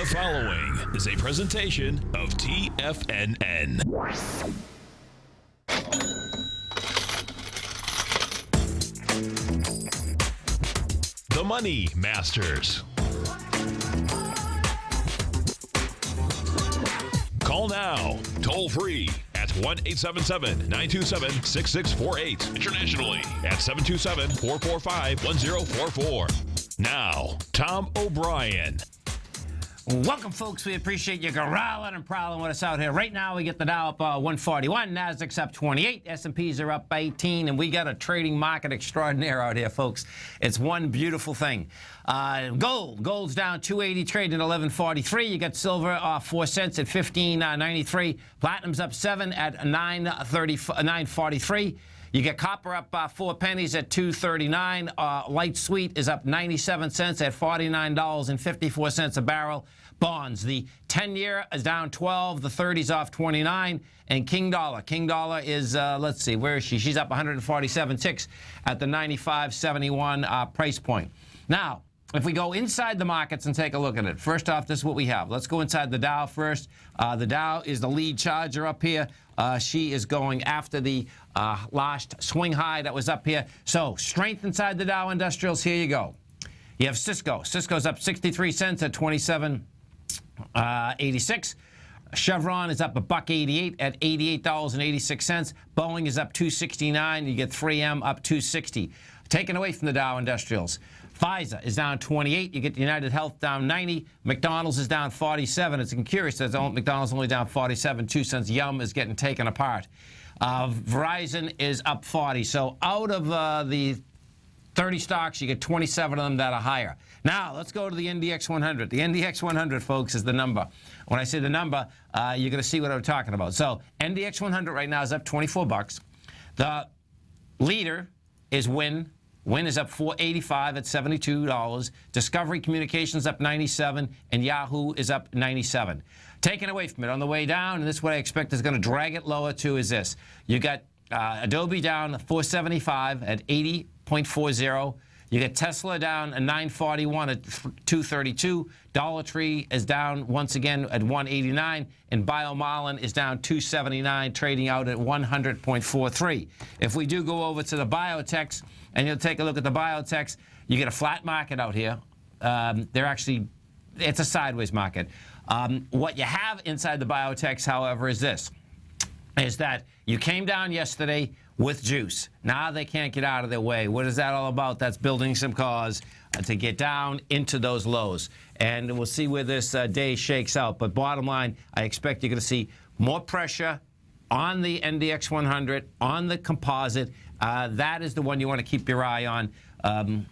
The following is a presentation of TFNN. The Money Masters. Call now, toll free at 1-877-927-6648. Internationally at 727-445-1044. Now, Tom O'Brien. Welcome, folks. We appreciate you growling and prowling with us out here. Right now, we get the Dow up 141, Nasdaq's up 28, S&Ps are up 18, and we got a trading market extraordinaire out here, folks. It's one beautiful thing. Gold's down 280, trading at 11.43. You got silver 4 cents at 15.93. Platinum's up 7 at 9.43. You get copper up 4 pennies at $2.39. Light sweet is up 97 cents at $49.54 a barrel. Bonds, the 10-year is down 12, the 30's off 29, and King Dollar is, let's see, where is she? She's up 147 ticks at the 95.71 price point. Now, if we go inside the markets and take a look at it, first off, this is what we have. Let's go inside the Dow first. The Dow is the lead charger up here. She is going after the last swing high that was up here. So strength inside the Dow Industrials. Here you go. You have Cisco. Cisco's up 63 cents at 27.86. Chevron is up $1.88 at $88.86. Boeing is up $2.69. You get 3M up $2.60. Taken away from the Dow Industrials. Pfizer is down 28. You get United Health down 90. McDonald's is down 47. It's curious that McDonald's only down 47, 2 cents. Yum is getting taken apart. Verizon is up 40. So out of the 30 stocks, you get 27 of them that are higher. Now, let's go to the NDX 100. The NDX 100, folks, is the number. When I say the number, you're going to see what I'm talking about. So NDX 100 right now is up 24 bucks. The leader is Win. Win is up $4.85 at $72. Discovery Communications up 97, and Yahoo is up 97. Taken away from it on the way down, and this is what I expect is going to drag it lower to, is this. You got Adobe down $4.75 at 80.40. You get Tesla down at $9.41 at $2.32. Dollar Tree is down once again at $1.89, and BioMarlin is down $2.79, trading out at 100.43. If we do go over to the biotechs, and you'll take a look at the biotechs, you get a flat market out here. It's a sideways market. What you have inside the biotechs, however, is this, is that you came down yesterday with juice. Now they can't get out of their way. What is that all about? That's building some cause to get down into those lows. And we'll see where this day shakes out. But bottom line, I expect you're going to see more pressure on the NDX 100, on the composite. That is the one you want to keep your eye on. Well,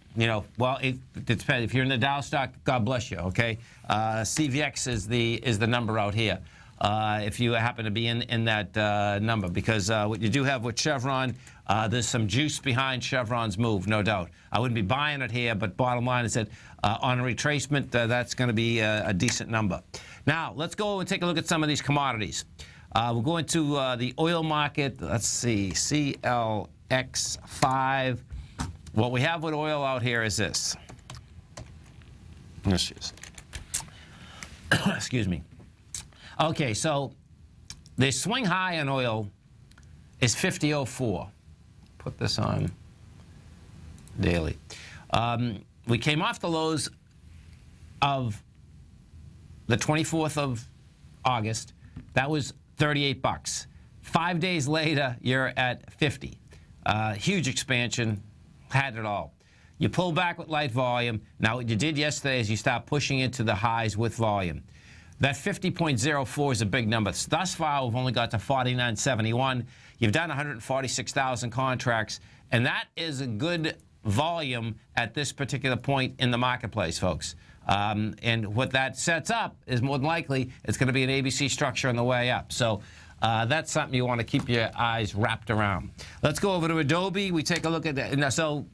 it depends. If you're in the Dow stock, God bless you, okay? CVX is the number out here. If you happen to be in that number, because what you do have with Chevron, there's some juice behind Chevron's move, no doubt. I wouldn't be buying it here, but bottom line is that on a retracement, that's going to be a decent number. Now, let's go and take a look at some of these commodities. We'll go into the oil market. Let's see, CLX5. What we have with oil out here is this. Excuse me. Okay, so the swing high on oil is 50.04. Put this on daily. We came off the lows of the 24th of August. That was 38 bucks. 5 days later, you're at 50. Huge expansion, had it all. You pull back with light volume. Now, what you did yesterday is you start pushing into the highs with volume. That 50.04 is a big number. Thus far, we've only got to 49.71. You've done 146,000 contracts, and that is a good volume at this particular point in the marketplace, folks. And what that sets up is more than likely it's going to be an ABC structure on the way up. So that's something you want to keep your eyes wrapped around. Let's go over to Adobe. We take a look at that. Now, so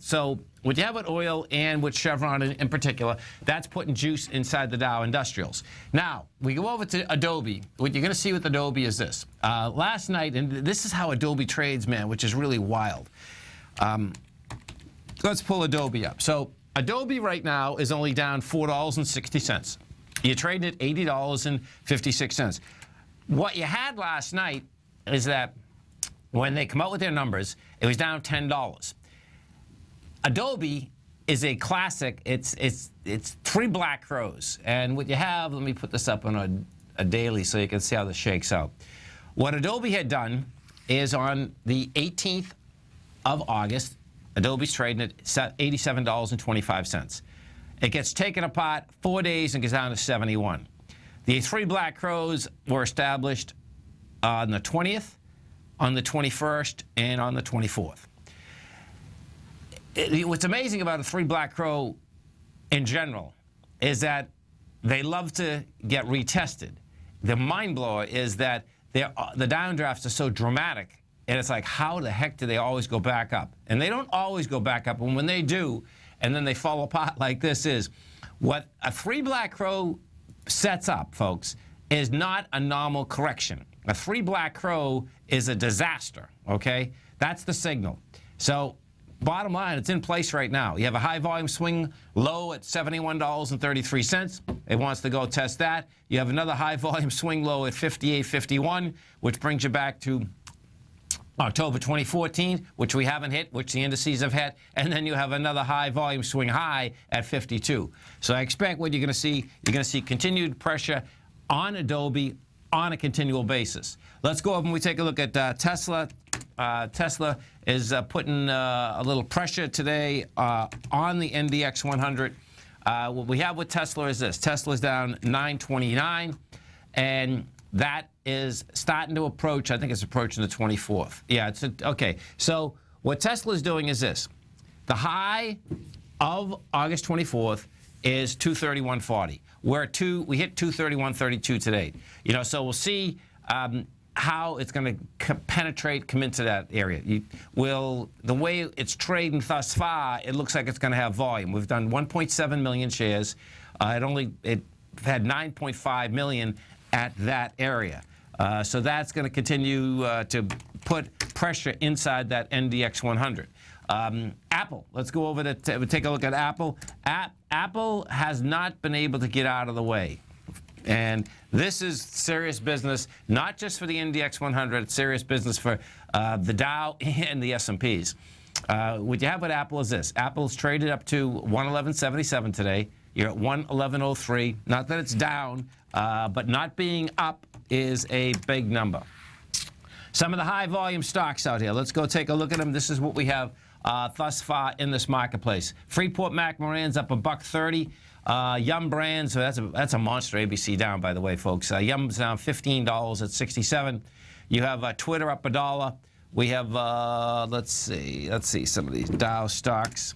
what you have with oil and with Chevron in particular, that's putting juice inside the Dow Industrials. Now, we go over to Adobe. What you're going to see with Adobe is this. Last night, and this is how Adobe trades, man, which is really wild. Let's pull Adobe up. So Adobe right now is only down $4.60. You're trading at $80.56. What you had last night is that when they come out with their numbers, it was down $10. Adobe is a classic. It's three black crows. And what you have, let me put this up on a daily so you can see how this shakes out. What Adobe had done is on the 18th of August, Adobe's trading at $87.25. It gets taken apart 4 days and goes down to 71. The three black crows were established on the 20th, on the 21st, and on the 24th. What's amazing about a three black crow in general is that they love to get retested. The mind blower is that the downdrafts are so dramatic, and it's like, how the heck do they always go back up? And they don't always go back up, and when they do, and then they fall apart like this is, what a three black crow sets up, folks, is not a normal correction. A three black crow is a disaster, okay? That's the signal. So bottom line, it's in place right now. You have a high volume swing low at $71.33. It wants to go test that. You have another high volume swing low at $58.51, which brings you back to October 2014, which we haven't hit, which the indices have hit, and then you have another high volume swing high at 52. So I expect what you're going to see continued pressure on Adobe on a continual basis. Let's go over and we take a look at Tesla. Tesla is putting a little pressure today on the NDX 100. What we have with Tesla is this. Tesla's down 929, and that is starting to approach, I think it's approaching the 24th. Yeah, okay. So what Tesla is doing is this. The high of August 24th is 231.40. We hit 231.32 today. You know, so we'll see how it's going to penetrate, come into that area. The way it's trading thus far, it looks like it's going to have volume. We've done 1.7 million shares. It had 9.5 million at that area. So that's going to continue to put pressure inside that NDX 100. Apple, let's go over to take a look at Apple. Apple has not been able to get out of the way. And this is serious business, not just for the NDX 100, it's serious business for the Dow and the S&Ps. What you have with Apple is this. Apple's traded up to 111.77 today. You're at 111.03. Not that it's down, but not being up is a big number. Some of the high volume stocks out here. Let's go take a look at them. This is what we have thus far in this marketplace. Freeport McMoran's up $1.30. Yum Brands, so that's a monster. ABC down, by the way, folks. Yum's down $15 at 67. You have Twitter up $1. We have let's see some of these Dow stocks.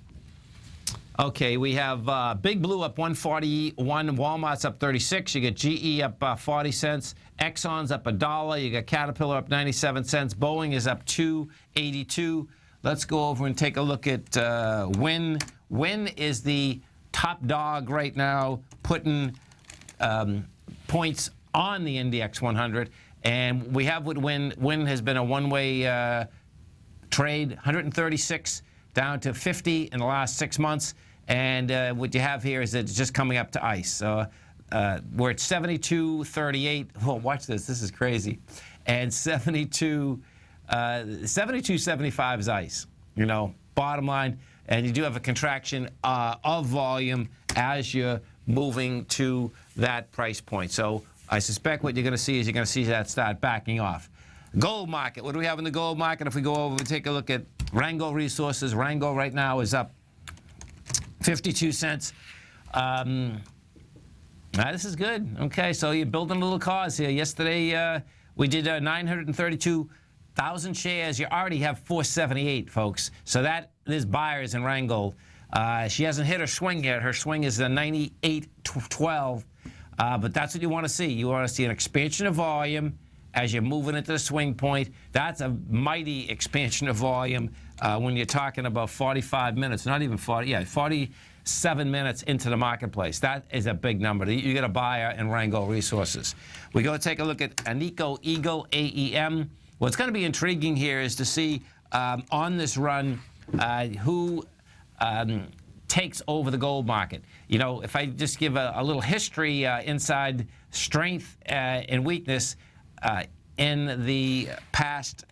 Okay, we have Big Blue up 141. Walmart's up 36. You get GE up 40 cents. Exxon's up $1. You got Caterpillar up 97 cents. Boeing is up 282. Let's go over and take a look at Win. Win is the top dog right now, putting points on the NDX 100. And we have with Win. Win has been a one-way trade, 136 down to 50 in the last 6 months. And what you have here is that it's just coming up to ice. So we're at 72.38. Oh, watch this. This is crazy. And 72.75 is ice. You know, bottom line. And you do have a contraction of volume as you're moving to that price point. So I suspect what you're going to see is you're going to see that start backing off. Gold market. What do we have in the gold market? If we go over and take a look at Rango Resources, Rango right now is up 52 cents. This is good. Okay, so you're building a little cause here. Yesterday we did 932,000 shares. You already have 478, folks. So there's buyers in Rango. She hasn't hit her swing yet. Her swing is 98.12. But that's what you want to see. You want to see an expansion of volume as you're moving into the swing point. That's a mighty expansion of volume when you're talking about 45 minutes, not even 47 minutes into the marketplace. That is a big number. You get a buyer in Rango Resources. We go take a look at Anico Eagle, AEM. What's going to be intriguing here is to see on this run who takes over the gold market. You know, if I just give a little history inside strength and weakness in the past,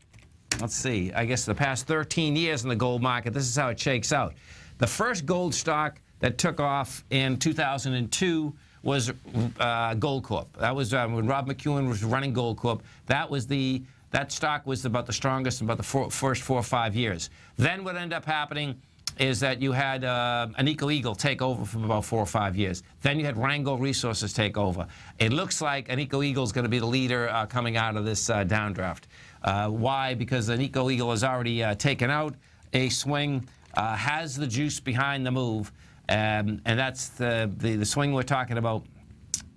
let's see, I guess the past 13 years in the gold market, this is how it shakes out. The first gold stock that took off in 2002 was Gold Corp. That was when Rob McEwen was running Gold Corp. That stock was about the strongest in about the first 4 or 5 years. Then what ended up happening is that you had Agnico Eagle take over for about 4 or 5 years. Then you had Randgold Resources take over. It looks like Agnico Eagle is going to be the leader coming out of this downdraft. Why? Because Agnico Eagle has already taken out a swing, has the juice behind the move, and that's the swing we're talking about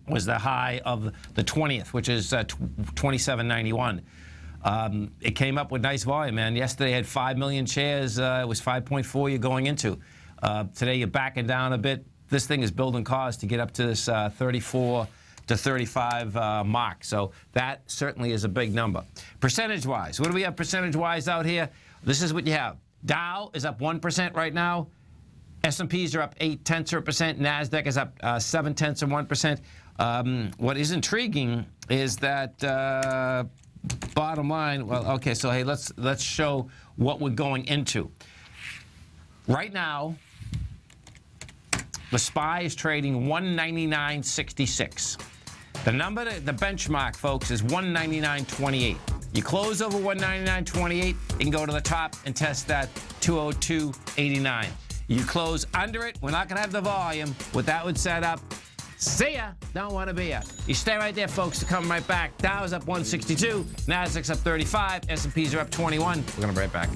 was the high of the 20th, which is 27.91. It came up with nice volume, man. Yesterday had 5 million shares. It was 5.4 you're going into. Today you're backing down a bit. This thing is building cause to get up to this 34 to 35 mark. So that certainly is a big number. Percentage-wise, what do we have percentage-wise out here? This is what you have. Dow is up 1% right now. S&Ps are up 0.8%. NASDAQ is up 0.7%. What is intriguing is that bottom line, well, okay, so hey, let's show what we're going into. Right now, the SPY is trading 199.66. The benchmark, folks, is 199.28. You close over 199.28, you can go to the top and test that 202.89. You close under it, we're not going to have the volume. What that would set up, see ya, don't want to be ya. You stay right there, folks, to come right back. Dow's up 162, NASDAQ's up 35, S&Ps are up 21. We're going to be right back.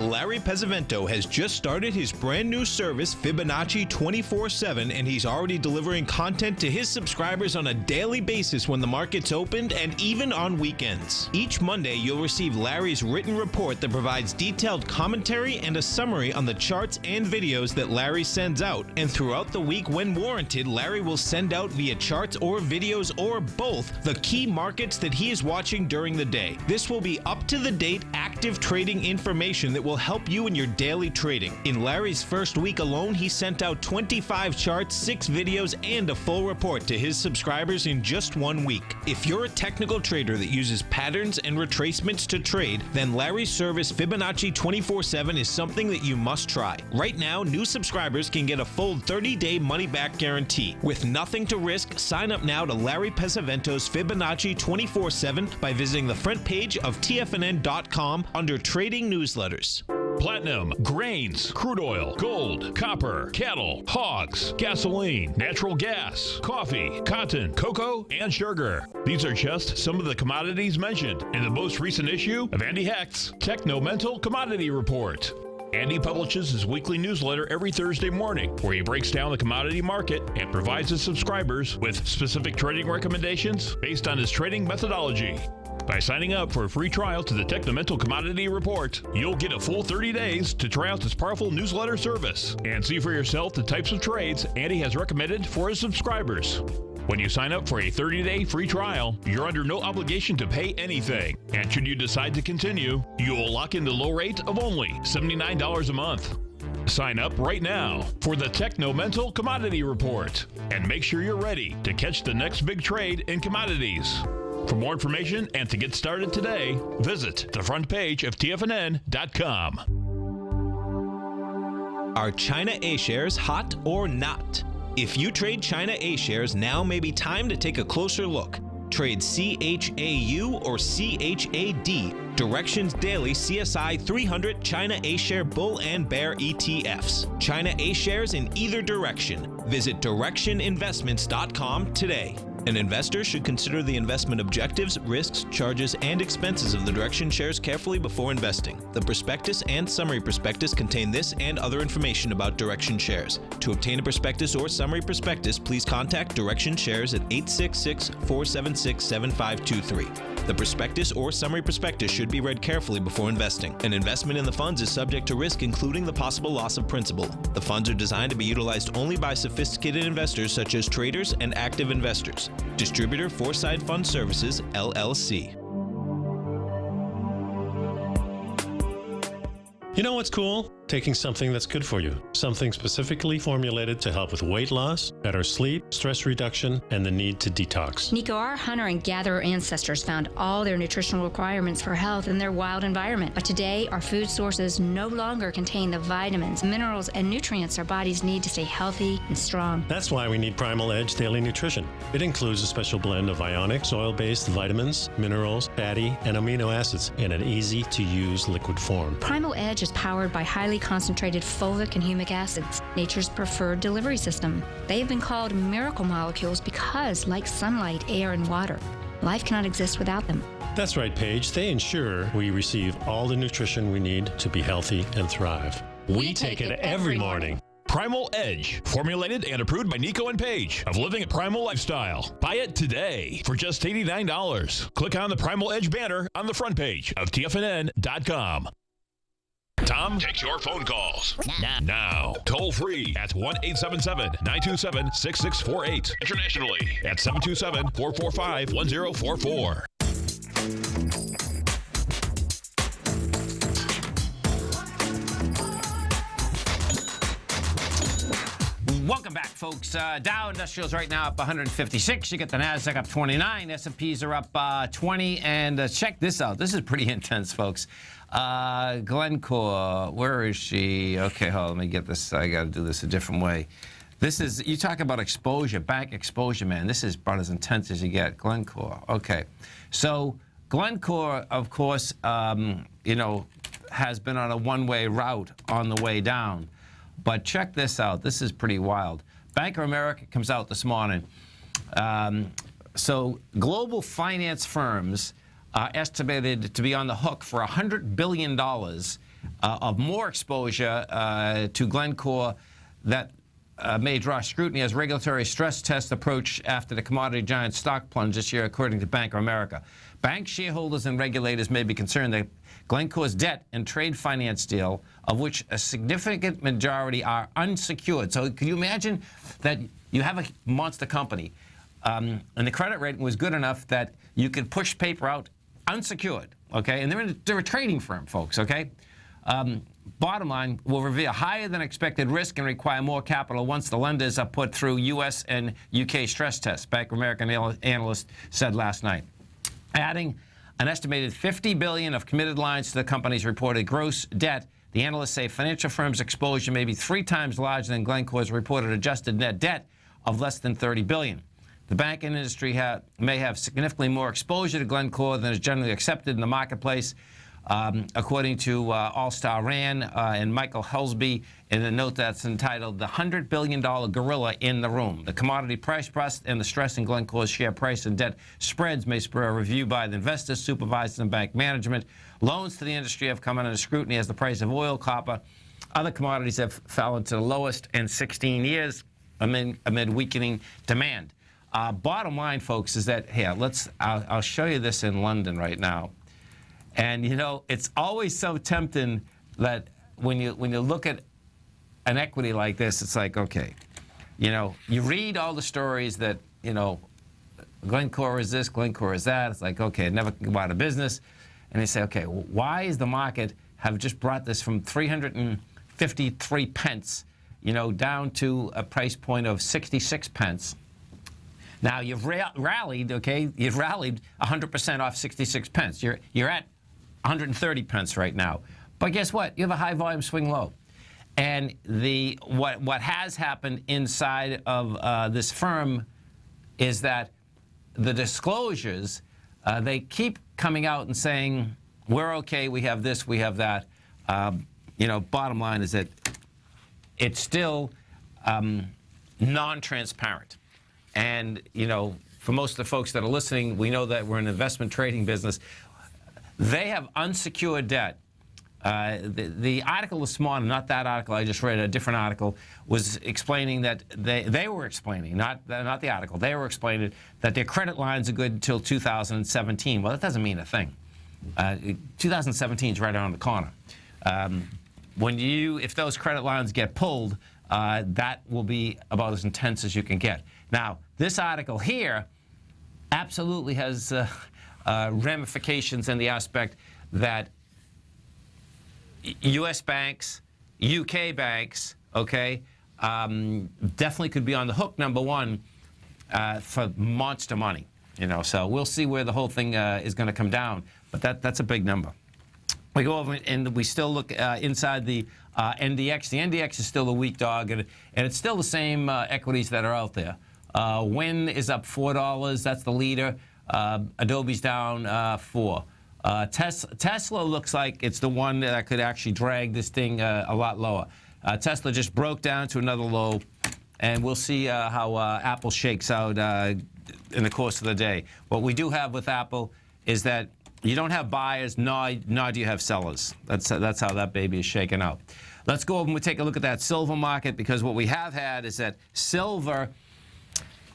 Larry Pesavento has just started his brand new service, Fibonacci 24/7, and he's already delivering content to his subscribers on a daily basis when the market's opened and even on weekends. Each Monday, you'll receive Larry's written report that provides detailed commentary and a summary on the charts and videos that Larry sends out. And throughout the week, when warranted, Larry will send out via charts or videos or both the key markets that he is watching during the day. This will be up-to-the-date, active trading information that will help you in your daily trading. In Larry's first week alone, he sent out 25 charts, 6 videos, and a full report to his subscribers in just 1 week. If you're a technical trader that uses patterns and retracements to trade, then Larry's service Fibonacci 24/7 is something that you must try. Right now, new subscribers can get a full 30-day money-back guarantee. With nothing to risk, sign up now to Larry Pesavento's Fibonacci 24/7 by visiting the front page of TFNN.com under Trading Newsletters. Platinum, grains, crude oil, gold, copper, cattle, hogs, gasoline, natural gas, coffee, cotton, cocoa, and sugar. These are just some of the commodities mentioned in the most recent issue of Andy Hecht's Techno-Mental Commodity Report. Andy publishes his weekly newsletter every Thursday morning, where he breaks down the commodity market and provides his subscribers with specific trading recommendations based on his trading methodology. By signing up for a free trial to the Techno-Mental Commodity Report, you'll get a full 30 days to try out this powerful newsletter service and see for yourself the types of trades Andy has recommended for his subscribers. When you sign up for a 30-day free trial, you're under no obligation to pay anything. And should you decide to continue, you will lock in the low rate of only $79 a month. Sign up right now for the Techno-Mental Commodity Report and make sure you're ready to catch the next big trade in commodities. For more information and to get started today, visit the front page of TFNN.com. Are China A-shares hot or not? If you trade China A-shares, now may be time to take a closer look. Trade CHAU or CHAD, Directions Daily CSI 300 China A-share Bull and Bear ETFs. China A-shares in either direction. Visit directioninvestments.com today. An investor should consider the investment objectives, risks, charges, and expenses of the Direction shares carefully before investing. The prospectus and summary prospectus contain this and other information about Direction shares. To obtain a prospectus or summary prospectus, please contact Direction shares at 866-476-7523. The prospectus or summary prospectus should be read carefully before investing. An investment in the funds is subject to risk, including the possible loss of principal. The funds are designed to be utilized only by sophisticated investors such as traders and active investors. Distributor Foreside Fund Services, LLC. You know what's cool? Taking something that's good for you. Something specifically formulated to help with weight loss, better sleep, stress reduction, and the need to detox. Nico, our hunter and gatherer ancestors found all their nutritional requirements for health in their wild environment. But today, our food sources no longer contain the vitamins, minerals, and nutrients our bodies need to stay healthy and strong. That's why we need Primal Edge Daily Nutrition. It includes a special blend of ionic, soil-based vitamins, minerals, fatty, and amino acids in an easy-to-use liquid form. Primal Edge is powered by highly concentrated fulvic and humic acids, nature's preferred delivery system. They have been called miracle molecules because, like sunlight, air, and water, life cannot exist without them. That's right, Paige. They ensure we receive all the nutrition we need to be healthy and thrive. We take it every morning. Primal Edge, formulated and approved by Nico and Paige of Living a Primal Lifestyle. Buy it today for just $89. Click on the Primal Edge banner on the front page of TFNN.com. Tom takes your phone calls now. Toll free at 1-877-927-6648. Internationally at 727-445-1044. Welcome back, folks. Dow Industrials right now up 156. You get the NASDAQ up 29. S&Ps are up 20. And check this out. This is pretty intense, folks. Glencore, where is she? Okay, hold on, let me get this. I got to do this a different way. This is, you talk about exposure, bank exposure, man. This is about as intense as you get. Glencore. Okay. So Glencore, of course, you know, has been on a one-way route on the way down. But check this out. This is pretty wild. Bank of America comes out this morning. So global finance firms are estimated to be on the hook for $100 billion of more exposure to Glencore that may draw scrutiny as regulatory stress tests approach after the commodity giant stock plunge this year, according to Bank of America. Bank shareholders and regulators may be concerned that Glencore's debt and trade finance deal, of which a significant majority are unsecured. So can you imagine that you have a monster company and the credit rating was good enough that you could push paper out unsecured, okay? And they're a trading firm, folks, okay? Bottom line, will reveal higher than expected risk and require more capital once the lenders are put through U.S. and U.K. stress tests, Bank of America analyst said last night. Adding an estimated $50 billion of committed lines to the company's reported gross debt, the analysts say financial firms' exposure may be 3 times larger than Glencore's reported adjusted net debt of less than $30 billion. The banking industry may have significantly more exposure to Glencore than is generally accepted in the marketplace, according to All-Star Rand and Michael Helsby in a note that's entitled "The $100 Billion Gorilla in the Room." The commodity price bust and the stress in Glencore's share price and debt spreads may spur a review by the investors, supervisors, and bank management. Loans to the industry have come under scrutiny as the price of oil, copper, other commodities have fallen to the lowest in 16 years amid weakening demand. Bottom line, folks, is that, here, I'll show you this in London right now. And, you know, it's always so tempting that when you look at an equity like this, it's like, okay, you know, you read all the stories that, you know, Glencore is this, Glencore is that. It's like, okay, it never can go out of business. And they say, okay, why is the market have just brought this from 353 pence, you know, down to a price point of 66 pence? Now, you've rallied, okay? You've rallied 100% off 66 pence. You're at 130 pence right now. But guess what? You have a high volume swing low. And what has happened inside of this firm is that the disclosures, they keep coming out and saying, we're okay, we have this, we have that. You know, bottom line is that it's still non-transparent. And, you know, for most of the folks that are listening, we know that we're in an investment trading business. They have unsecured debt. The article this morning, not that article I just read, a different article, was explaining that they were explaining, not the article, they were explaining that their credit lines are good until 2017. Well, that doesn't mean a thing. 2017 is right around the corner. If those credit lines get pulled, that will be about as intense as you can get. Now, this article here absolutely has ramifications in the aspect that U.S. banks, UK banks, okay, definitely could be on the hook, number one, for monster money. So we'll see where the whole thing is going to come down. But that's a big number. We go over and we still look inside the NDX. The NDX is still a weak dog, and it's still the same equities that are out there. Win is up $4. That's the leader. Adobe's down $4. Tesla looks like it's the one that could actually drag this thing a lot lower. Tesla just broke down to another low, and we'll see how Apple shakes out in the course of the day. What we do have with Apple is that you don't have buyers, nor do you have sellers. That's how that baby is shaking out. Let's go over and we'll take a look at that silver market, because what we have had is that silver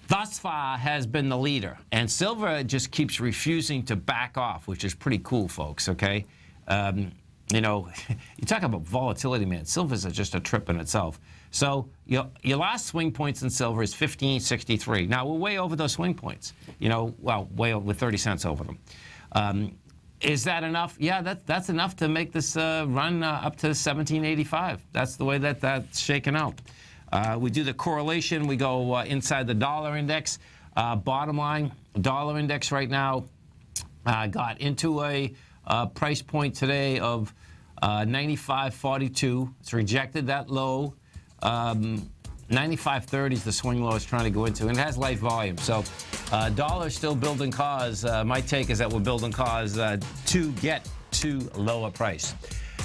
thus far has been the leader, and silver just keeps refusing to back off, which is pretty cool, folks, okay? You talk about volatility, man. Silver's just a trip in itself. So your last swing points in silver is 1563. Now, we're way over those swing points, way over, with 30 cents over them. Is that enough? Yeah, that's enough to make this run up to 1785. That's the way that's shaken out. We do the correlation. We go inside the dollar index. Bottom line, dollar index right now got into a price point today of 95.42. It's rejected that low. 95.30 is the swing low it's trying to go into, and it has light volume. So dollar is still building cause. My take is that we're building cause to get to lower price.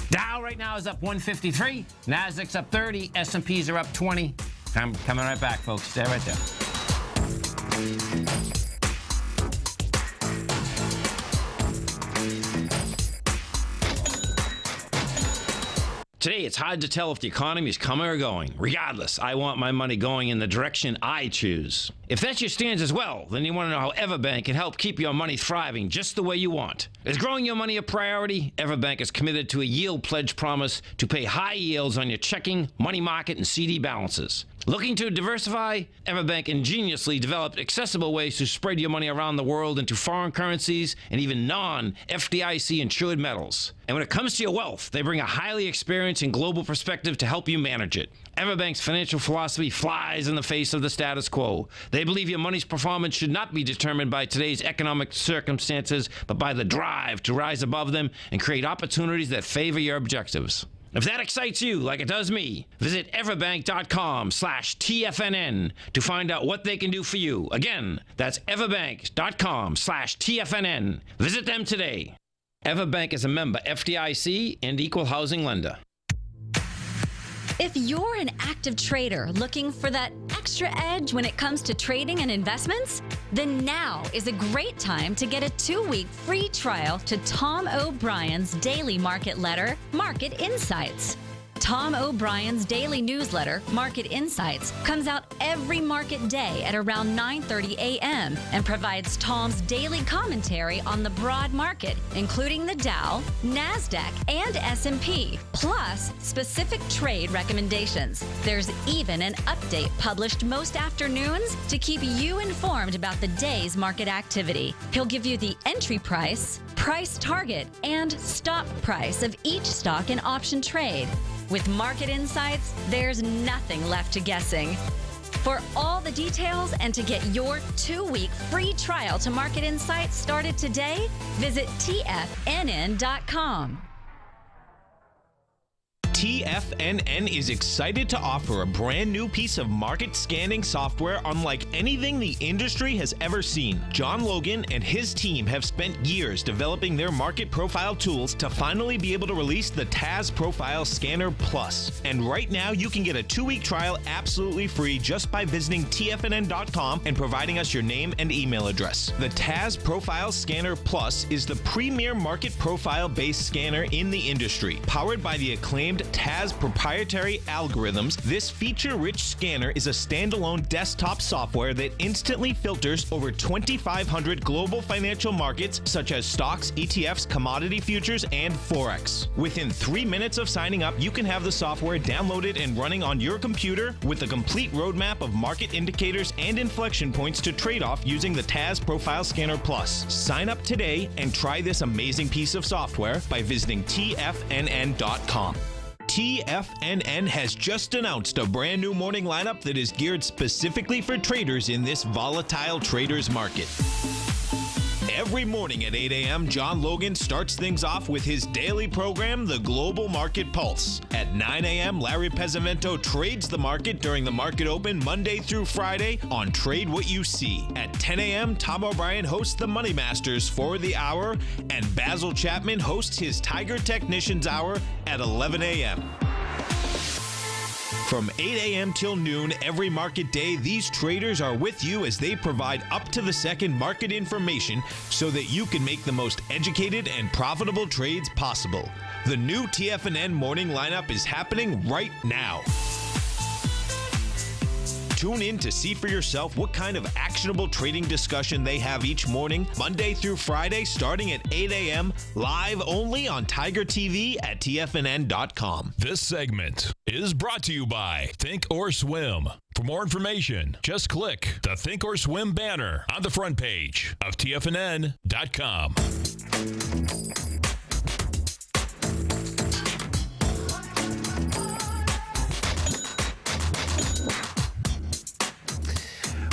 Dow right now is up 153. Nasdaq's up 30. S&Ps are up 20. I'm coming right back, folks. Stay right there. Today, it's hard to tell if the economy is coming or going. Regardless, I want my money going in the direction I choose. If that's your stance as well, then you want to know how Everbank can help keep your money thriving just the way you want. Is growing your money a priority? Everbank is committed to a yield pledge promise to pay high yields on your checking, money market, and CD balances. Looking to diversify? Everbank ingeniously developed accessible ways to spread your money around the world into foreign currencies and even non-FDIC insured metals. And when it comes to your wealth, they bring a highly experienced and global perspective to help you manage it. Everbank's financial philosophy flies in the face of the status quo. They believe your money's performance should not be determined by today's economic circumstances, but by the drive to rise above them and create opportunities that favor your objectives. If that excites you like it does me, visit everbank.com/TFNN to find out what they can do for you. Again, that's everbank.com/TFNN. Visit them today. Everbank is a member FDIC and equal housing lender. If you're an active trader looking for that extra edge when it comes to trading and investments, then now is a great time to get a 2-week free trial to Tom O'Brien's daily market letter, Market Insights. Tom O'Brien's daily newsletter, Market Insights, comes out every market day at around 9:30 a.m. and provides Tom's daily commentary on the broad market, including the Dow, NASDAQ, and S&P, plus specific trade recommendations. There's even an update published most afternoons to keep you informed about the day's market activity. He'll give you the entry price, price target, and stop price of each stock and option trade. With Market Insights, there's nothing left to guessing. For all the details and to get your 2-week free trial to Market Insights started today, visit TFNN.com. TFNN is excited to offer a brand new piece of market scanning software unlike anything the industry has ever seen. John Logan and his team have spent years developing their market profile tools to finally be able to release the TAS Profile Scanner Plus. And right now, you can get a 2-week trial absolutely free just by visiting TFNN.com and providing us your name and email address. The TAS Profile Scanner Plus is the premier market profile-based scanner in the industry, powered by the acclaimed TAS proprietary algorithms, this feature-rich scanner is a standalone desktop software that instantly filters over 2,500 global financial markets such as stocks, ETFs, commodity futures, and Forex. Within 3 minutes of signing up, you can have the software downloaded and running on your computer with a complete roadmap of market indicators and inflection points to trade off using the TAS Profile Scanner Plus. Sign up today and try this amazing piece of software by visiting TFNN.com. TFNN has just announced a brand new morning lineup that is geared specifically for traders in this volatile traders market. Every morning at 8 a.m., John Logan starts things off with his daily program, The Global Market Pulse. At 9 a.m., Larry Pesavento trades the market during the market open Monday through Friday on Trade What You See. At 10 a.m., Tom O'Brien hosts the Money Masters for the hour, and Basil Chapman hosts his Tiger Technicians Hour at 11 a.m. From 8 a.m. till noon every market day, these traders are with you as they provide up-to-the-second market information so that you can make the most educated and profitable trades possible. The new TFNN morning lineup is happening right now. Tune in to see for yourself what kind of actionable trading discussion they have each morning, Monday through Friday, starting at 8 a.m., live only on Tiger TV at TFNN.com. This segment is brought to you by Think or Swim. For more information, just click the Think or Swim banner on the front page of TFNN.com.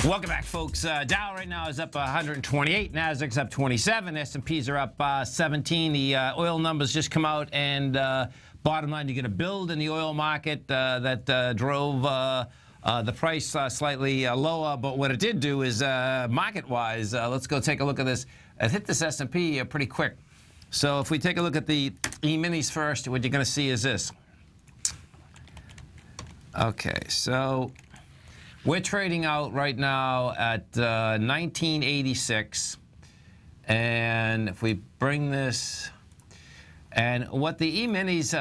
Welcome back, folks. Dow right now is up 128. Nasdaq's up 27. S&Ps are up 17. The oil numbers just come out, and bottom line, you're going to build in the oil market that drove the price slightly lower. But what it did do is, market-wise, let's go take a look at this. It hit this S&P pretty quick. So if we take a look at the E-minis first, what you're going to see is this. Okay, so we're trading out right now at 1986, and if we bring this, and what the E-minis,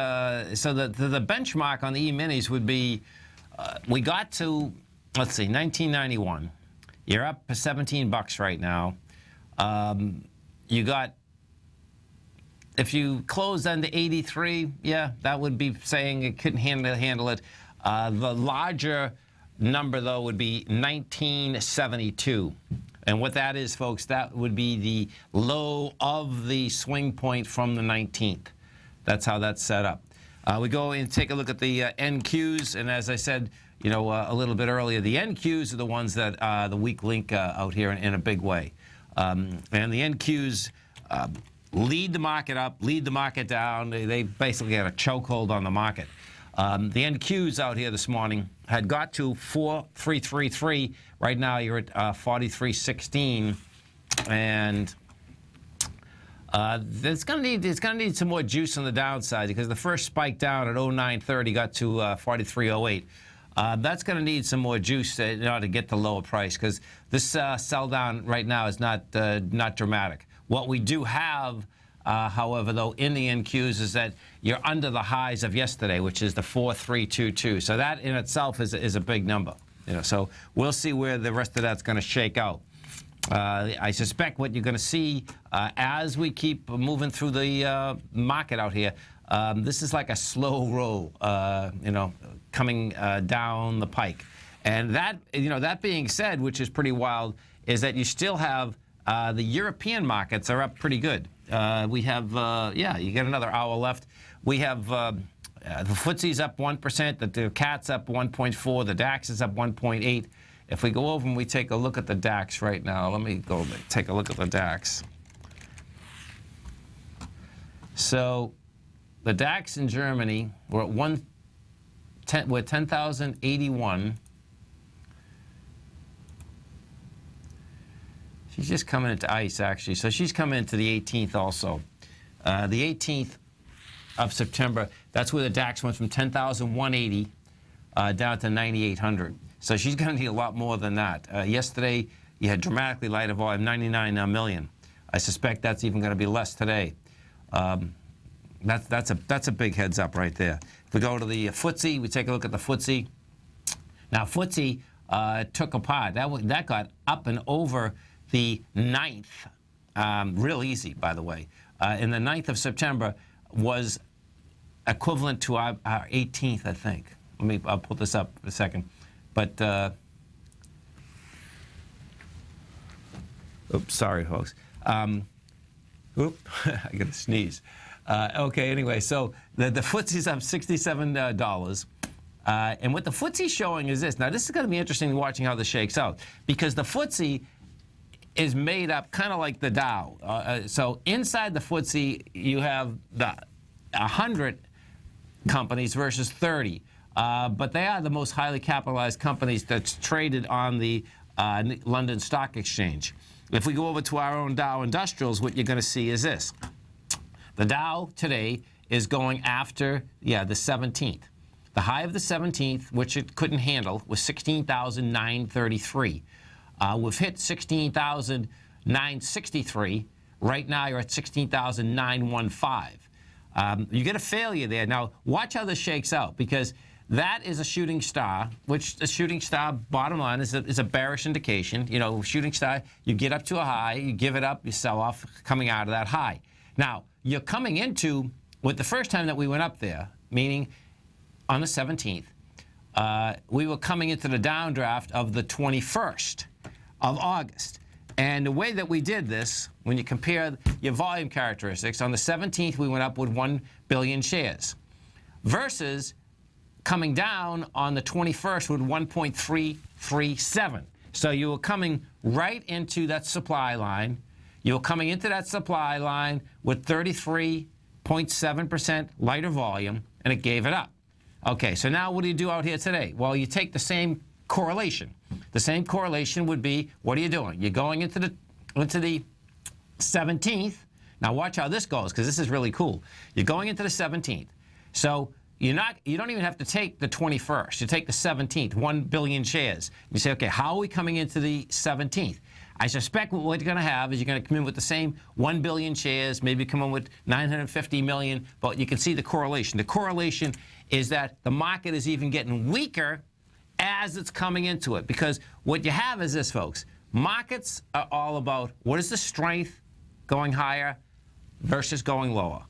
so the benchmark on the E-minis would be, we got to, let's see, 1991. You're up to $17 right now. You got, if you closed under 83, yeah, that would be saying it couldn't handle it. The larger number, though, would be 1972. And what that is, folks, that would be the low of the swing point from the 19th. That's how that's set up. We go and take a look at the NQs, and as I said, you know, a little bit earlier, the NQs are the ones that the weak link out here in a big way. And the NQs lead the market up, lead the market down. They basically had a chokehold on the market. The NQs out here this morning had got to 4333. Right now you're at 4316, and it's going to need some more juice on the downside, because the first spike down at 0930 got to 4308. That's going to need some more juice in order to get the lower price, because this sell down right now is not dramatic. What we do have, however, though, in the NQs is that you're under the highs of yesterday, which is the 4322. So that in itself is a big number. You know, so we'll see where the rest of that's going to shake out. I suspect what you're going to see as we keep moving through the market out here, this is like a slow roll, you know, coming down the pike. And that, you know, that being said, which is pretty wild, is that you still have the European markets are up pretty good. We have, yeah, you get another hour left. We have the FTSE's up 1%, the CAT's up 1.4, the DAX is up 1.8. If we go over and we take a look at the DAX right now, let me go take a look at the DAX. So the DAX in Germany, we're at 10,081. She's just coming into ICE, actually. So she's coming into the 18th also. The 18th of September, that's where the DAX went from 10,180 down to 9,800. So she's going to need a lot more than that. Yesterday, you had dramatically lighter volume, 99 million. I suspect that's even going to be less today. That's a big heads up right there. If we go to the FTSE, we take a look at the FTSE. Now, FTSE took apart. That got up and over the 9th, real easy, by the way. In the 9th of September was equivalent to our 18th, I think. I'll put this up in a second. But, oops, sorry, folks. I got to sneeze. Okay, anyway, so the FTSE's up $67. And what the FTSE's showing is this. Now, this is going to be interesting watching how this shakes out, because the FTSE is made up kind of like the Dow. So inside the FTSE, you have the 100 companies versus 30. But they are the most highly capitalized companies that's traded on the London Stock Exchange. If we go over to our own Dow Industrials, what you're going to see is this. The Dow today is going after, the 17th. The high of the 17th, which it couldn't handle, was 16,933. We've hit 16,963. Right now, you're at 16,915. You get a failure there. Now, watch how this shakes out, because that is a shooting star, which a shooting star, bottom line, is a bearish indication. You know, shooting star, you get up to a high, you give it up, you sell off coming out of that high. Now, you're coming into, with the first time that we went up there, meaning on the 17th, we were coming into the downdraft of the 21st of August. And the way that we did this, when you compare your volume characteristics, on the 17th, we went up with 1 billion shares, versus coming down on the 21st with 1.337. So you were coming right into that supply line. You were coming into that supply line with 33.7% lighter volume, and it gave it up. Okay, so now what do you do out here today? Well, you take the same correlation. The same correlation would be, what are you doing? You're going into the 17th. Now watch how this goes, because this is really cool. You're going into the 17th. So you don't even have to take the 21st. You take the 17th, 1 billion shares. You say, okay, how are we coming into the 17th? I suspect what you're going to have is you're going to come in with the same 1 billion shares, maybe come in with 950 million, but you can see the correlation. The correlation is that the market is even getting weaker as it's coming into it, because what you have is this, folks. Markets are all about what is the strength going higher versus going lower.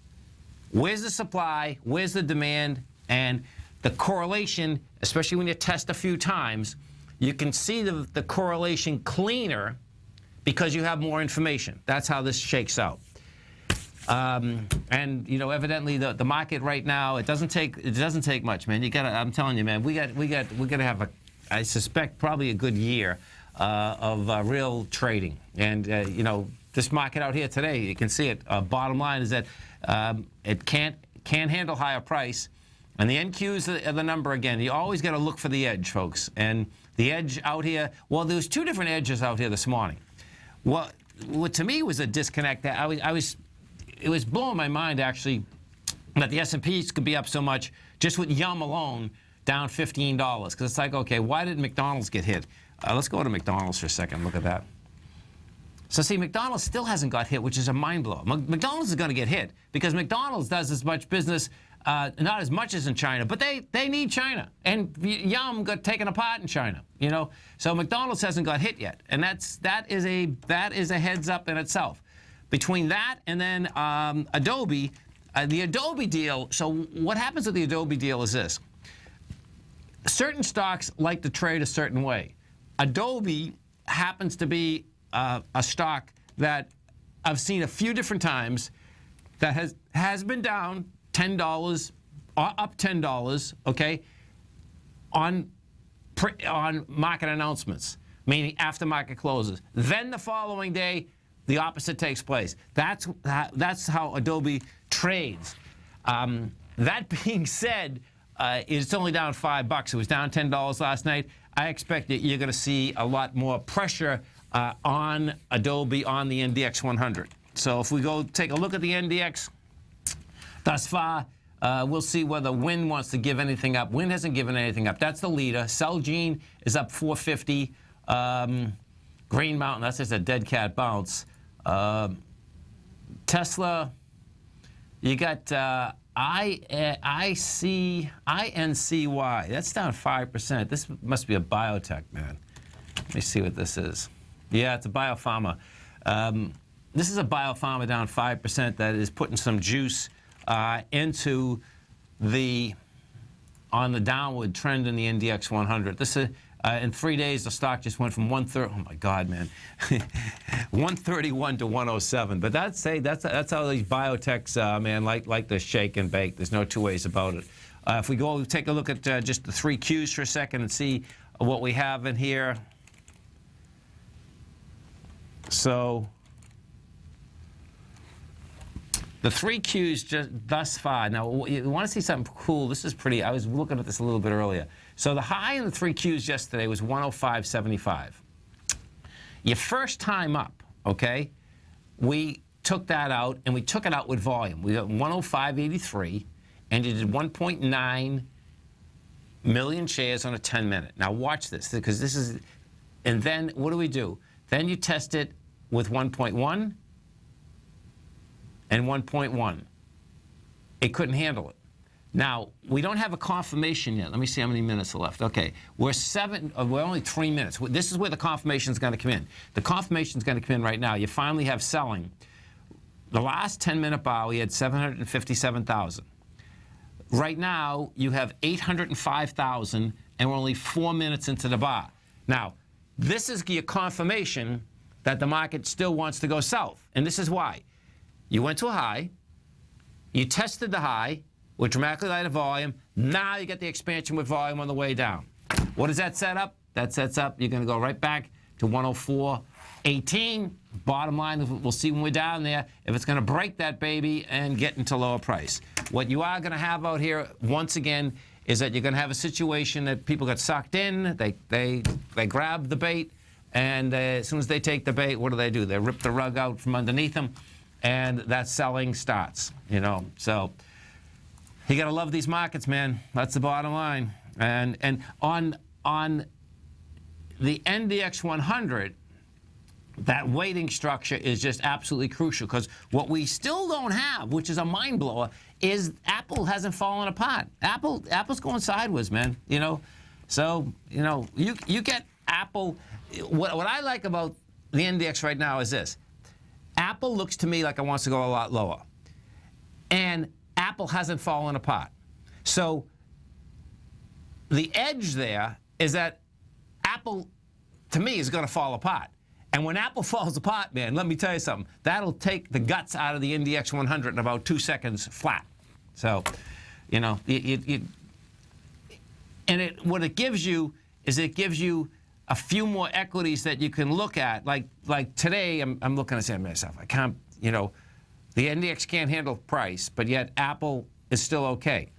Where's the supply? Where's the demand? And the correlation, especially when you test a few times, you can see the correlation cleaner because you have more information. That's how this shakes out. And you know, evidently the market right now, it doesn't take much, man. You gotta, I'm telling you, man, we're gonna have I suspect probably a good year of real trading. And you know, this market out here today, you can see it. Bottom line is that it can't handle higher price, and the NQs are the number again. You always got to look for the edge, folks. And the edge out here, well, there's two different edges out here this morning. What to me was a disconnect. It was blowing my mind, actually, that the S&Ps could be up so much just with Yum alone, down $15. Because it's like, okay, why did McDonald's get hit? Let's go to McDonald's for a second. Look at that. So see, McDonald's still hasn't got hit, which is a mind blow. McDonald's is going to get hit because McDonald's does as much business, not as much as in China, but they need China. And Yum got taken apart in China, you know. So McDonald's hasn't got hit yet, and that is a heads up in itself. Between that and then Adobe, the Adobe deal. So what happens with the Adobe deal is this: certain stocks like to trade a certain way. Adobe happens to be a stock that I've seen a few different times that has been down $10, up $10, okay, on market announcements, meaning after market closes. Then the following day, the opposite takes place. That's how Adobe trades. That being said, it's only down $5. It was down $10 last night. I expect that you're going to see a lot more pressure on Adobe on the NDX 100. So if we go take a look at the NDX thus far, we'll see whether Win wants to give anything up. Win hasn't given anything up. That's the leader. Celgene is up 450. Green Mountain, that's just a dead cat bounce. Tesla, you got INCY, that's down 5%. This must be a biotech, man. Let me see what this is. Yeah, it's a biopharma. This is a biopharma down 5% that is putting some juice into on the downward trend in the NDX 100. This is in 3 days the stock just went from 130. Oh my God, man, 131 to 107. But that's how these biotechs, man, like to shake and bake. There's no two ways about it. If we go take a look at just the 3 Qs for a second and see what we have in here. So the 3 Qs just thus far. Now, you want to see something cool? This is pretty. I was looking at this a little bit earlier. So the high in the 3 Qs yesterday was 105.75. Your first time up, okay, we took that out, and we took it out with volume. We got 105.83, and you did 1.9 million shares on a 10-minute. Now watch this, because this is, and then what do? Then you test it with 1.1 and 1.1. It couldn't handle it. Now, we don't have a confirmation yet. Let me see how many minutes are left. Okay, we're only 3 minutes. This is where the confirmation is going to come in. The confirmation is going to come in right now. You finally have selling. The last 10-minute bar, we had 757,000. Right now, you have 805,000, and we're only 4 minutes into the bar. Now, this is your confirmation that the market still wants to go south, and this is why. You went to a high, you tested the high with dramatically lighter volume, now you get the expansion with volume on the way down. What does that set up? That sets up, you're going to go right back to 104.18. Bottom line, we'll see when we're down there, if it's going to break that baby and get into lower price. What you are going to have out here, once again, is that you're going to have a situation that people get sucked in, they grab the bait, and as soon as they take the bait, what do? They rip the rug out from underneath them, and that selling starts, you know. So you got to love these markets, man. That's the bottom line. And on the NDX 100, that weighting structure is just absolutely crucial, because what we still don't have, which is a mind blower, is Apple hasn't fallen apart. Apple's going sideways, man. You know, so you know you get Apple. What I like about the NDX right now is this: Apple looks to me like it wants to go a lot lower, and Apple hasn't fallen apart. So the edge there is that Apple, to me, is going to fall apart. And when Apple falls apart, man, let me tell you something. That'll take the guts out of the NDX 100 in about 2 seconds flat. So, you know, what it gives you is it gives you a few more equities that you can look at. Like today, I'm looking and saying to myself, I can't, you know, the NDX can't handle price, but yet Apple is still okay.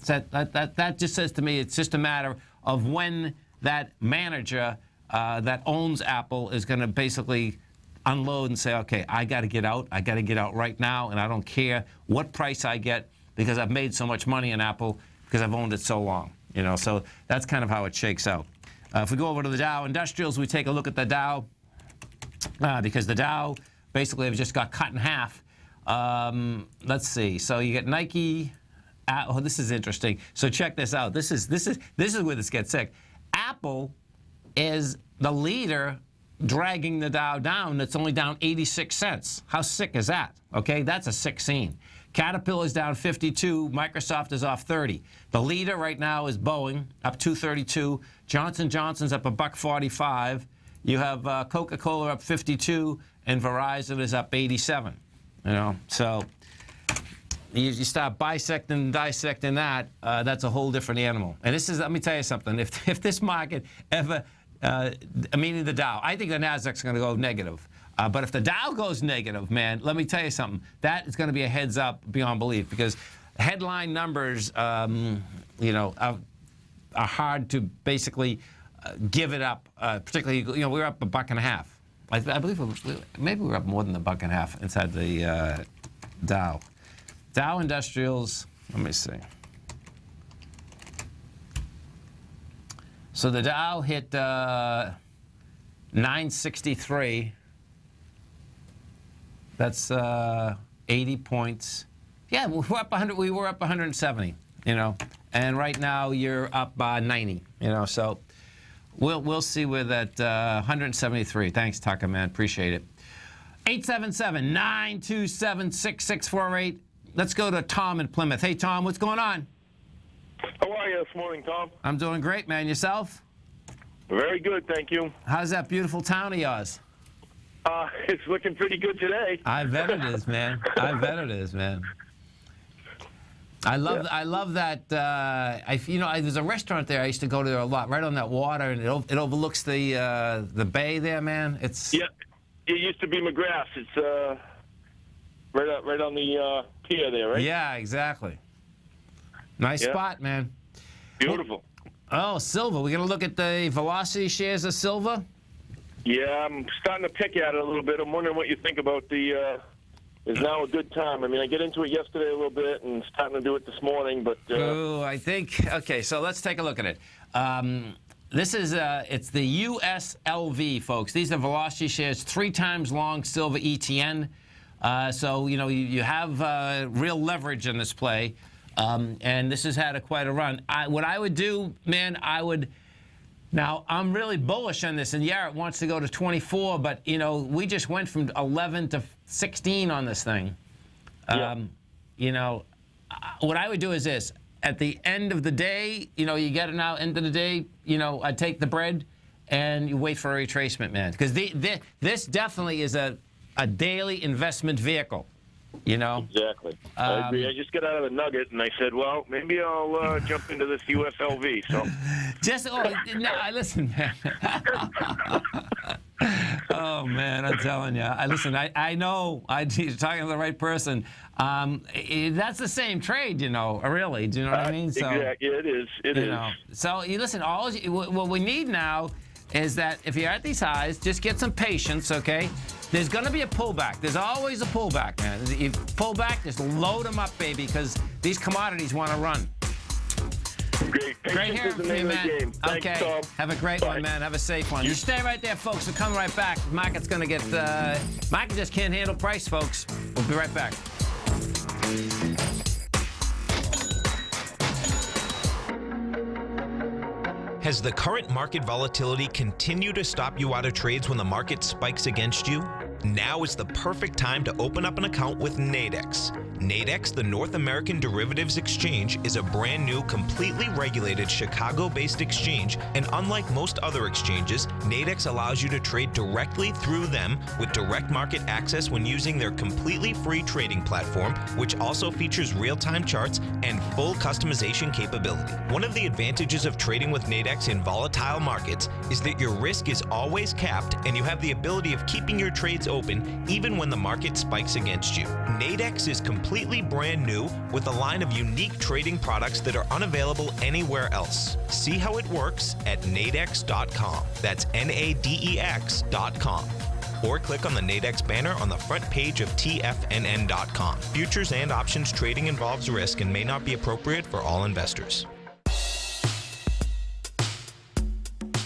That just says to me, it's just a matter of when that manager that owns Apple is going to basically unload and say, okay, I got to get out. I got to get out right now, and I don't care what price I get, because I've made so much money in Apple because I've owned it so long. You know, so that's kind of how it shakes out. If we go over to the Dow Industrials, we take a look at the Dow, because the Dow basically have just got cut in half. Let's see. So you get Nike. Oh, this is interesting. So check this out. This is where this gets sick. Apple is the leader dragging the Dow down. That's only down 86 cents. How sick is that? Okay, that's a sick scene. Caterpillar's down 52. Microsoft is off 30. The leader right now is Boeing, up 232. Johnson & Johnson's up $1.45. You have Coca-Cola up 52, and Verizon is up 87. You know, so you start bisecting and dissecting that, that's a whole different animal. And this is, let me tell you something, if this market ever, meaning the Dow, I think the Nasdaq's going to go negative. But if the Dow goes negative, man, let me tell you something, that is going to be a heads up beyond belief, because headline numbers, you know, are hard to basically give it up, particularly, you know, we were up $1.50. I believe maybe we were up more than $1.50 inside the Dow. Dow Industrials, let me see. So the Dow hit 963. That's 80 points. Yeah, we're up 100. We were up 170. You know, and right now you're up 90. You know, so we'll see where that 173. Thanks, Tucker, man. Appreciate it. 877-927-6648. Let's go to Tom in Plymouth. Hey, Tom, what's going on? How are you this morning, Tom? I'm doing great, man. Yourself? Very good, thank you. How's that beautiful town of yours? It's looking pretty good today. I bet it is, man. I bet it is, man. I love that. There's a restaurant there I used to go to a lot, right on that water, and it overlooks the bay there, man. It's it used to be McGrath's. It's right on the pier there, right? Yeah, exactly. Nice spot, man. Beautiful. Oh, silver. We're gonna look at the velocity shares of silver. Yeah, I'm starting to pick at it a little bit. I'm wondering what you think about the. Is now a good time? I mean, I get into it yesterday a little bit and starting to do it this morning, but. I think. Okay, so let's take a look at it. This is it's the USLV, folks. These are velocity shares, 3 times long silver ETN. So you have real leverage in this play, and this has had quite a run. What I would do, man, Now, I'm really bullish on this, and it wants to go to 24, but, we just went from 11 to 16 on this thing. What I would do is this. At the end of the day, you get it now, end of the day, I take the bread, and you wait for a retracement, man. Because this definitely is a daily investment vehicle. Exactly. I agree. I just got out of the Nugget, and I said, well, maybe I'll jump into this USLV. So, listen, man. Oh man, I'm telling you. I know. You're talking to the right person. That's the same trade, really. Do you know what I mean? So, exactly. It is. It is. So you listen. What we need now is that if you're at these highs, just get some patience, okay? There's going to be a pullback. There's always a pullback, man. You pull back, just load them up, baby, because these commodities want to run. Great hearing from you, man. Okay. Tom. Have a great one, man. Have a safe one. You stay right there, folks. We're coming right back. The market's going to get... market just can't handle price, folks. We'll be right back. Has the current market volatility continued to stop you out of trades when the market spikes against you? Now is the perfect time to open up an account with Nadex. Nadex, the North American Derivatives Exchange, is a brand new, completely regulated Chicago-based exchange, and unlike most other exchanges, Nadex allows you to trade directly through them with direct market access when using their completely free trading platform, which also features real-time charts and full customization capability. One of the advantages of trading with Nadex in volatile markets is that your risk is always capped and you have the ability of keeping your trades open even when the market spikes against you. Nadex is completely brand new with a line of unique trading products that are unavailable anywhere else. See how it works at nadex.com. That's NADEX.com. Or click on the Nadex banner on the front page of TFNN.com. Futures and options trading involves risk and may not be appropriate for all investors.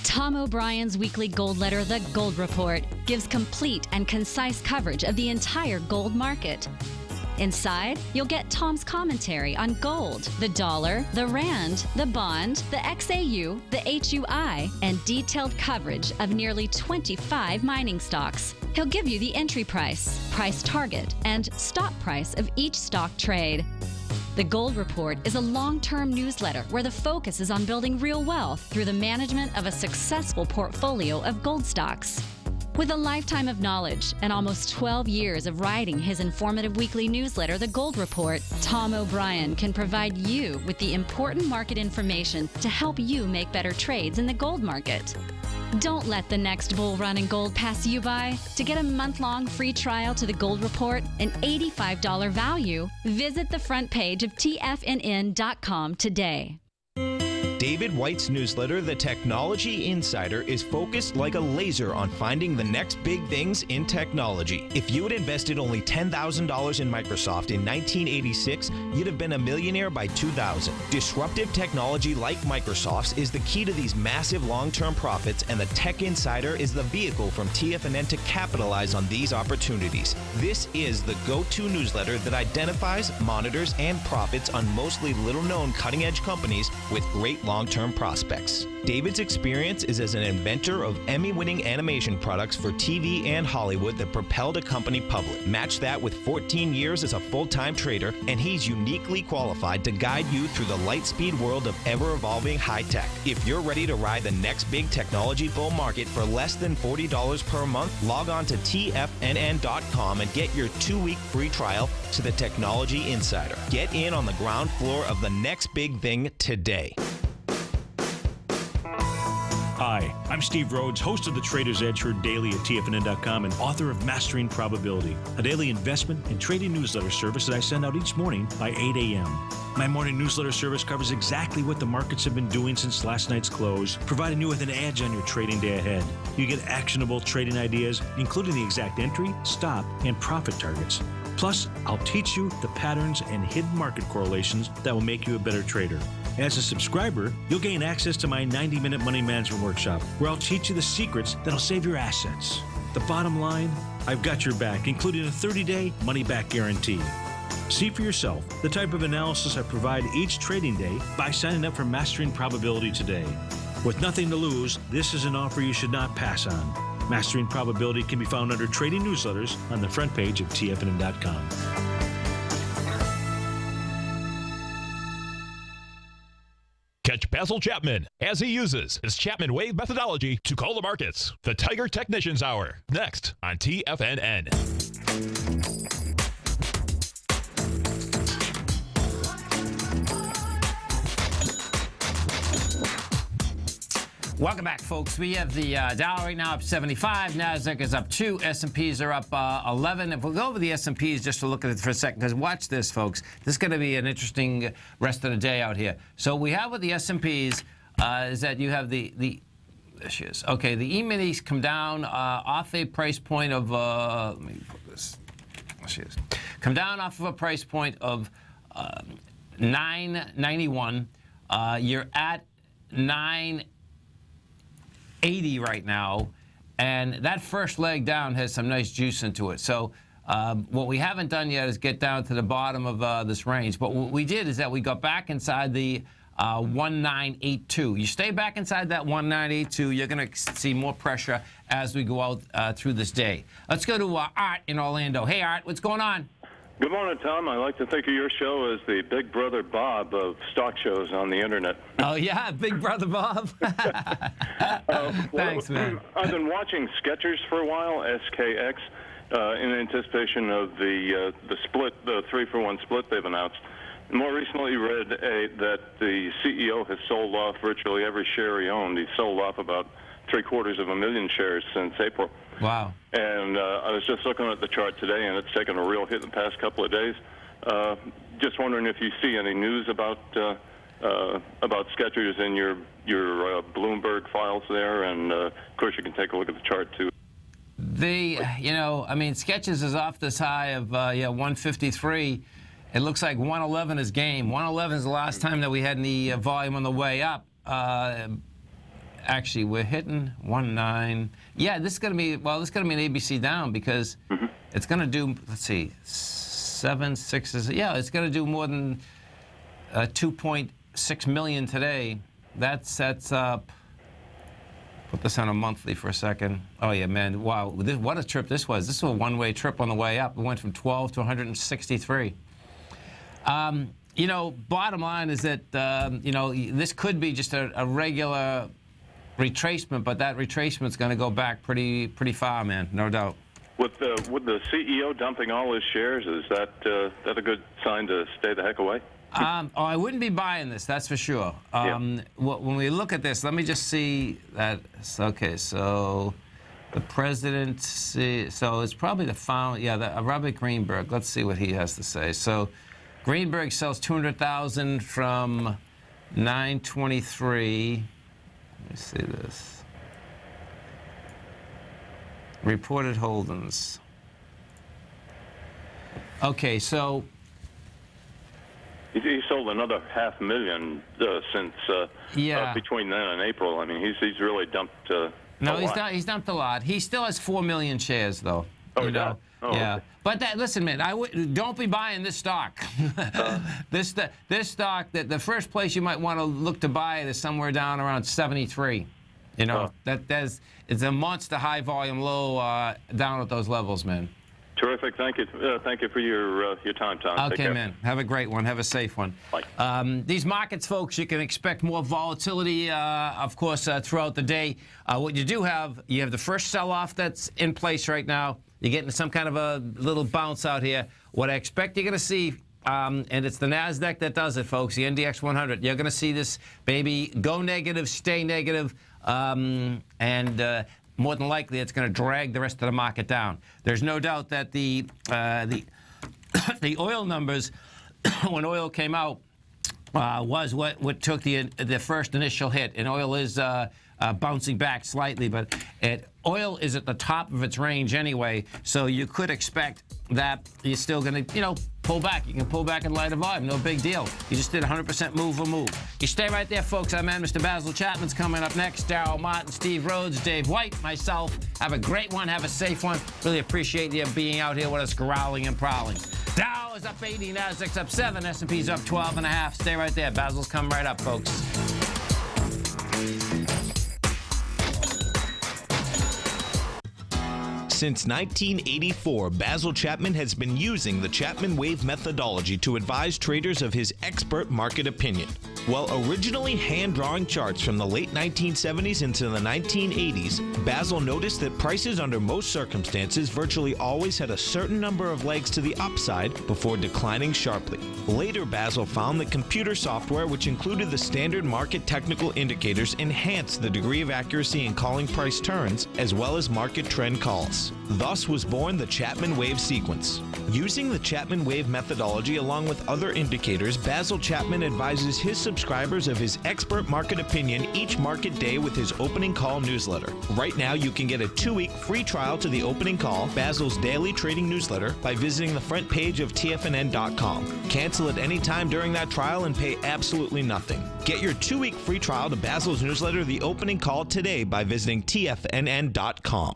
Tom O'Brien's weekly gold letter, The Gold Report, gives complete and concise coverage of the entire gold market. Inside, you'll get Tom's commentary on gold, the dollar, the rand, the bond, the XAU, the HUI, and detailed coverage of nearly 25 mining stocks. He'll give you the entry price, price target, and stop price of each stock trade. The Gold Report is a long-term newsletter where the focus is on building real wealth through the management of a successful portfolio of gold stocks. With a lifetime of knowledge and almost 12 years of writing his informative weekly newsletter, The Gold Report, Tom O'Brien can provide you with the important market information to help you make better trades in the gold market. Don't let the next bull run in gold pass you by. To get a month-long free trial to The Gold Report, an $85 value, visit the front page of TFNN.com today. David White's newsletter, The Technology Insider, is focused like a laser on finding the next big things in technology. If you had invested only $10,000 in Microsoft in 1986, you'd have been a millionaire by 2000. Disruptive technology like Microsoft's is the key to these massive long-term profits, and the Tech Insider is the vehicle from TFNN to capitalize on these opportunities. This is the go-to newsletter that identifies, monitors, and profits on mostly little-known cutting-edge companies with great long-term prospects. David's experience is as an inventor of Emmy-winning animation products for TV and Hollywood that propelled a company public. Match that with 14 years as a full-time trader, and he's uniquely qualified to guide you through the light-speed world of ever-evolving high-tech. If you're ready to ride the next big technology bull market for less than $40 per month, log on to TFNN.com and get your 2-week free trial to the Technology Insider. Get in on the ground floor of the next big thing today. Hi, I'm Steve Rhodes, host of the Trader's Edge, heard daily at TFNN.com and author of Mastering Probability, a daily investment and trading newsletter service that I send out each morning by 8 a.m. My morning newsletter service covers exactly what the markets have been doing since last night's close, providing you with an edge on your trading day ahead. You get actionable trading ideas, including the exact entry, stop, and profit targets. Plus, I'll teach you the patterns and hidden market correlations that will make you a better trader. As a subscriber, you'll gain access to my 90-minute money management workshop, where I'll teach you the secrets that'll save your assets. The bottom line, I've got your back, including a 30-day money-back guarantee. See for yourself the type of analysis I provide each trading day by signing up for Mastering Probability today. With nothing to lose, this is an offer you should not pass on. Mastering Probability can be found under Trading Newsletters on the front page of TFNN.com. Catch Basil Chapman as he uses his Chapman Wave methodology to call the markets. The Tiger Technicians Hour, next on TFNN. Welcome back, folks. We have the Dow right now up 75. Nasdaq is up 2. S&Ps are up 11. If we'll go over the S&Ps just to look at it for a second, because watch this, folks. This is going to be an interesting rest of the day out here. So we have with the S&Ps is that you have the there she is. Okay, the E-minis come down off a price point of let me put this. There she is. Come down off of a price point of 991. You're at 980 right now, and that first leg down has some nice juice into it. So what we haven't done yet is get down to the bottom of this range. But what we did is that we got back inside the 1982. You stay back inside that 1982, you're going to see more pressure as we go out through this day. Let's go to Art in Orlando. Hey, Art, what's going on? Good morning, Tom. I like to think of your show as the Big Brother Bob of stock shows on the internet. Oh, yeah, Big Brother Bob. Thanks, man. I've been watching Skechers for a while, SKX, in anticipation of the split, the 3-for-1 split they've announced. More recently read that the CEO has sold off virtually every share he owned. He's sold off about 750,000 shares since April. Wow. And I was just looking at the chart today, and it's taken a real hit in the past couple of days. Just wondering if you see any news about Skechers in your Bloomberg files there, and of course you can take a look at the chart too. Skechers is off this high of 153. It looks like 111 is game. 111 is the last time that we had any volume on the way up. Actually, we're hitting 19. Yeah, this is going to be an ABC down because it's going to do, let's see, 7, 6. Yeah, it's going to do more than 2.6 million today. That sets up. Put this on a monthly for a second. Oh yeah, man! Wow, what a trip this was. This was a one-way trip on the way up. It went from 12 to 163. Bottom line is that this could be just a regular retracement, but that retracement's going to go back pretty far, man, no doubt. With the CEO dumping all his shares, is that a good sign to stay the heck away? I wouldn't be buying this, that's for sure. When we look at this, let me just see that. Okay, so the president, so it's probably the founder, Robert Greenberg. Let's see what he has to say. So Greenberg sells 200,000 from 923. Let me see this. Reported holdings. Okay, so He sold another 500,000 since between then and April. I mean, he's really dumped. No, he's dumped a lot. He still has 4 million shares, though. Oh, he does? Oh, yeah. okay. But listen, man, don't be buying this stock. This stock, the first place you might want to look to buy it is somewhere down around 73. You know, it's a monster high volume low down at those levels, man. Terrific. Thank you. Thank you for your time, Tom. Take Okay, care. man. Have a great one. Have a safe one. Bye. These markets, folks, you can expect more volatility, of course, throughout the day. What you do have, you have the first sell-off that's in place right now. You're getting some kind of a little bounce out here. What I expect you're going to see, and it's the NASDAQ that does it, folks, the NDX 100. You're going to see this baby go negative, stay negative, and more than likely it's going to drag the rest of the market down. There's no doubt that the oil numbers, when oil came out, was what took the first initial hit. And oil is bouncing back slightly, but oil is at the top of its range anyway, so you could expect that you're still going to, pull back. You can pull back in light of volume. No big deal. You just did 100% move or move. You stay right there, folks. I'm Mr. Basil Chapman's coming up next. Darryl Martin, Steve Rhodes, Dave White, myself. Have a great one. Have a safe one. Really appreciate you being out here with us, growling and prowling. Dow is up 80, Nasdaq's up 7, S&P's up 12.5. Stay right there. Basil's coming right up, folks. Since 1984, Basil Chapman has been using the Chapman Wave methodology to advise traders of his expert market opinion. While originally hand-drawing charts from the late 1970s into the 1980s, Basil noticed that prices under most circumstances virtually always had a certain number of legs to the upside before declining sharply. Later, Basil found that computer software, which included the standard market technical indicators, enhanced the degree of accuracy in calling price turns, as well as market trend calls. Thus was born the Chapman Wave sequence. Using the Chapman Wave methodology along with other indicators, Basil Chapman advises his subscribers of his expert market opinion each market day with his opening call newsletter. Right now, you can get a 2-week free trial to the opening call, Basil's daily trading newsletter, by visiting the front page of TFNN.com. Cancel at any time during that trial and pay absolutely nothing. Get your 2-week free trial to Basil's newsletter, The Opening Call, today by visiting TFNN.com.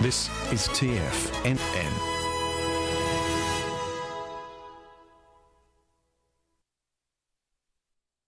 This is TFNN.